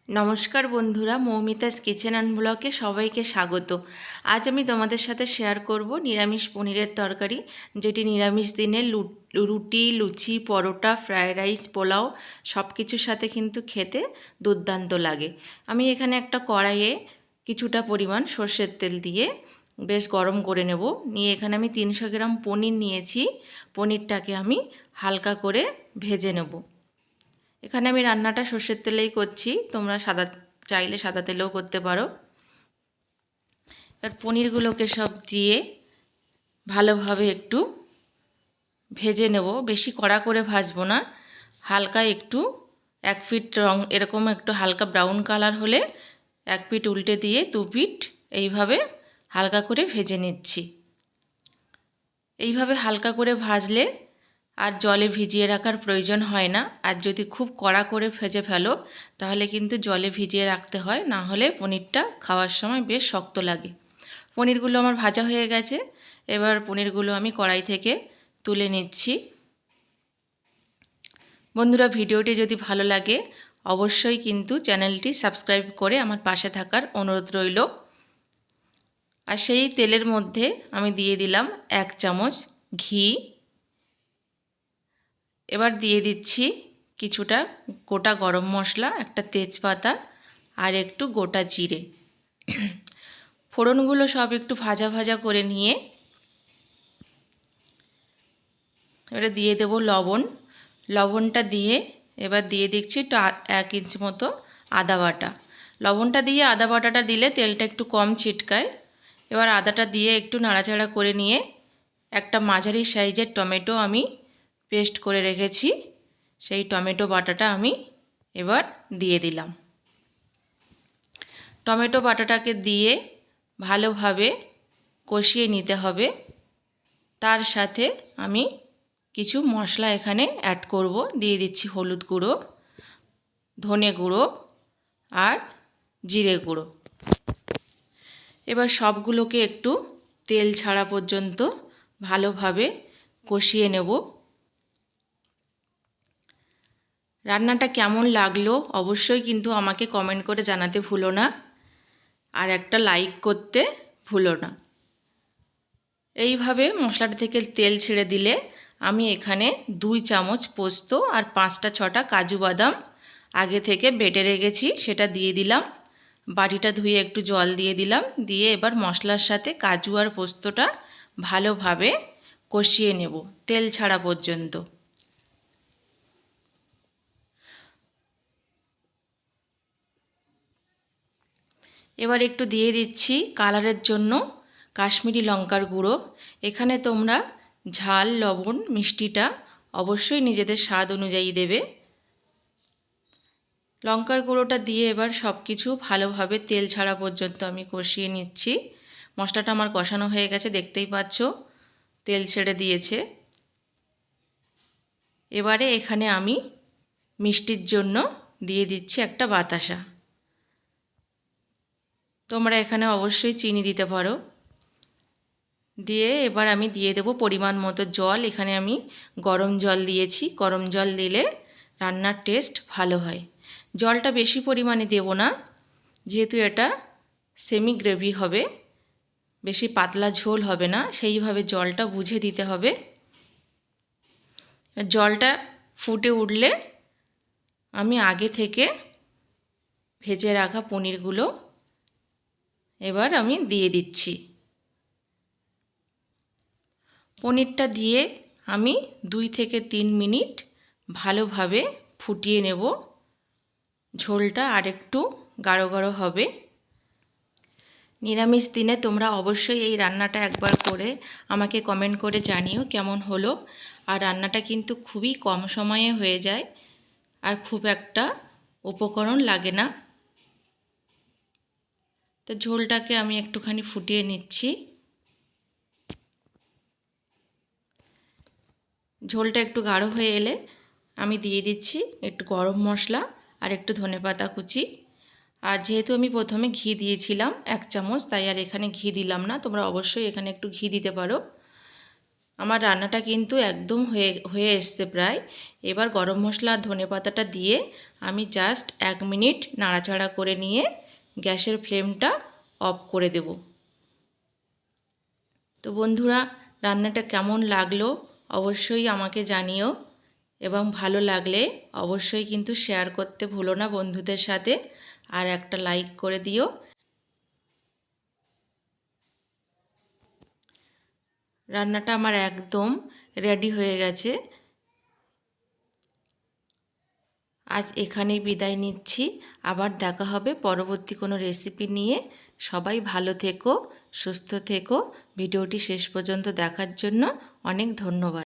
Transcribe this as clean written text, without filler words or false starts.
নমস্কার বন্ধুরা, Moumita's kitchen and ব্লগে সবাইকে স্বাগত। আজ আমি তোমাদের সাথে শেয়ার করব নিরামিষ পনিরের তরকারি, যেটি নিরামিষ দিনে রুটি, লুচি, পরোটা, ফ্রায়েড রাইস, পোলাও সব কিছুর সাথে কিন্তু খেতে দুর্দান্ত লাগে। আমি এখানে একটা কড়াইয়ে কিছুটা পরিমাণ সর্ষের তেল দিয়ে বেশ গরম করে নেব। নিয়ে এখানে আমি 300 গ্রাম পনির নিয়েছি। পনিরটাকে আমি হালকা করে ভেজে নেব। এখানে আমি রান্নাটা সর্ষের তেলেই করছি, তোমরা চাইলে সাদা তেলেও করতে পারো। এবার পনিরগুলোকে সব দিয়ে ভালোভাবে একটু ভেজে নেব। বেশি কড়া করে ভাজবো না, হালকা একটু এক পিঠ রং এরকম একটু হালকা ব্রাউন কালার হলে এক পিঠ উল্টে দিয়ে দু পিঠ এইভাবে হালকা করে ভেজে নিচ্ছি। এইভাবে হালকা করে ভাজলে আর জলে ভিজিয়ে রাখার প্রয়োজন হয় না। আর যদি খুব কড়া করে ভেজে ফেলো তাহলে কিন্তু জলে ভিজিয়ে রাখতে হয়, না হলে পনিরটা খাওয়ার সময় বেশ শক্ত লাগে। পনিরগুলো আমার ভাজা হয়ে গেছে। এবার পনিরগুলো আমি কড়াই থেকে তুলে নিচ্ছি। বন্ধুরা, ভিডিওটি যদি ভালো লাগে অবশ্যই কিন্তু চ্যানেলটি সাবস্ক্রাইব করে আমার পাশে থাকার অনুরোধ রইল। আর সেই তেলের মধ্যে আমি দিয়ে দিলাম 1 চামচ ঘি। এবার দিয়ে দিচ্ছি কিছুটা গোটা গরম মশলা, একটা তেজপাতা আর একটু গোটা জিরে। ফোড়নগুলো সব একটু ভাজা ভাজা করে নিয়ে এবারে দিয়ে দেব লবণ। লবণটা দিয়ে এবার দিয়ে দিচ্ছি একটু 1 ইঞ্চি মতো আদা বাটা। লবণটা দিয়ে আদা বাটাটা দিলে তেলটা একটু কম ছিটকায়। এবার আদাটা দিয়ে একটু নাড়াচাড়া করে নিয়ে একটা মাঝারি সাইজের টমেটো আমি পেস্ট করে রেখেছি, সেই টমেটো বাটাটা আমি এবার দিয়ে দিলাম। টমেটো বাটাটাকে দিয়ে ভালোভাবে কষিয়ে নিতে হবে। তার সাথে আমি কিছু মশলা এখানে অ্যাড করব। দিয়ে দিচ্ছি হলুদ গুঁড়ো, ধনে গুঁড়ো আর জিরে গুঁড়ো। এবার সবগুলোকে একটু তেল ছাড়া পর্যন্ত ভালোভাবে কষিয়ে নেব। রান্নাটা কেমন লাগলো অবশ্যই কিন্তু আমাকে কমেন্ট করে জানাতে ভুলো না, আর একটা লাইক করতে ভুলো না। এইভাবে মশলাটা থেকে তেল ছেড়ে দিলে আমি এখানে 2 চামচ পোস্ত আর 5টা 6টা কাজু বাদাম আগে থেকে বেটে রেখেছি, সেটা দিয়ে দিলাম। বাটিটা ধুয়ে একটু জল দিয়ে দিলাম। দিয়ে এবার মশলার সাথে কাজু আর পোস্তটা ভালোভাবে কষিয়ে নেব তেল ছাড়া পর্যন্ত। এবার একটু দিয়ে দিচ্ছি কালারের জন্য কাশ্মীরি লঙ্কার গুঁড়ো। এখানে তোমরা ঝাল, লবণ, মিষ্টিটা অবশ্যই নিজেদের স্বাদ অনুযায়ী দেবে। লঙ্কার গুঁড়োটা দিয়ে এবার সব কিছু ভালোভাবে তেল ছাড়া পর্যন্ত আমি কষিয়ে নিচ্ছি। মশলাটা আমার কষানো হয়ে গেছে, দেখতেই পাচ্ছ তেল ছেড়ে দিয়েছে। এবারে এখানে আমি মিষ্টির জন্য দিয়ে দিচ্ছি একটা বাতাসা। তোমরা এখানে অবশ্যই চিনি দিতে পারো। দিয়ে এবার আমি দিয়ে দেব পরিমাণ মতো জল। এখানে আমি গরম জল দিয়েছি। গরম জল দিলে রান্নার টেস্ট ভালো হয়। জলটা বেশি পরিমাণে দেব না, যেহেতু এটা সেমি গ্রেভি হবে, বেশি পাতলা ঝোল হবে না, সেইভাবে জলটা বুঝে দিতে হবে। জলটা ফুটে উঠলে আমি আগে থেকে ভেজে রাখা পনিরগুলো এবার আমি দিয়ে দিচ্ছি। পনিরটা দিয়ে আমি 2 থেকে 3 মিনিট ভালোভাবে ফুটিয়ে নেব। ঝোলটা আরেকটু গাঢ় গাঢ় হবে। নিরামিষ দিনে তোমরা অবশ্যই এই রান্নাটা একবার করে আমাকে কমেন্ট করে জানিও কেমন হলো। আর রান্নাটা কিন্তু খুবই কম সময়ে হয়ে যায় আর খুব একটা উপকরণ লাগে না। তো ঝোলটাকে আমি একটুখানি ফুটিয়ে নিচ্ছি। ঝোলটা একটু গাঢ় হয়ে এলে আমি দিয়ে দিচ্ছি একটু গরম মশলা আর একটু ধনেপাতা কুচি। আর যেহেতু আমি প্রথমে ঘি দিয়েছিলাম 1 চামচ, তাই আর এখানে ঘি দিলাম না। তোমরা অবশ্যই এখানে একটু ঘি দিতে পারো। আমার রান্নাটা কিন্তু একদম হয়ে এসছে প্রায়। এবার গরম মশলা আর ধনেপাতাটা দিয়ে আমি জাস্ট 1 মিনিট নাড়াচাড়া করে নিয়ে গ্যাসের ফ্লেমটা অফ করে দেব। তো বন্ধুরা, রান্নাটা কেমন লাগলো অবশ্যই আমাকে জানিও, এবং ভালো লাগলে অবশ্যই কিন্তু শেয়ার করতে ভুলো না বন্ধুদের সাথে, আর একটা লাইক করে দিও। রান্নাটা আমার একদম রেডি হয়ে গেছে। আজ এখানেই বিদায় নিচ্ছি, আবার দেখা হবে পরবর্তী কোনো রেসিপি নিয়ে। সবাই ভালো থেকো, সুস্থ থেকো। ভিডিওটি শেষ পর্যন্ত দেখার জন্য অনেক ধন্যবাদ।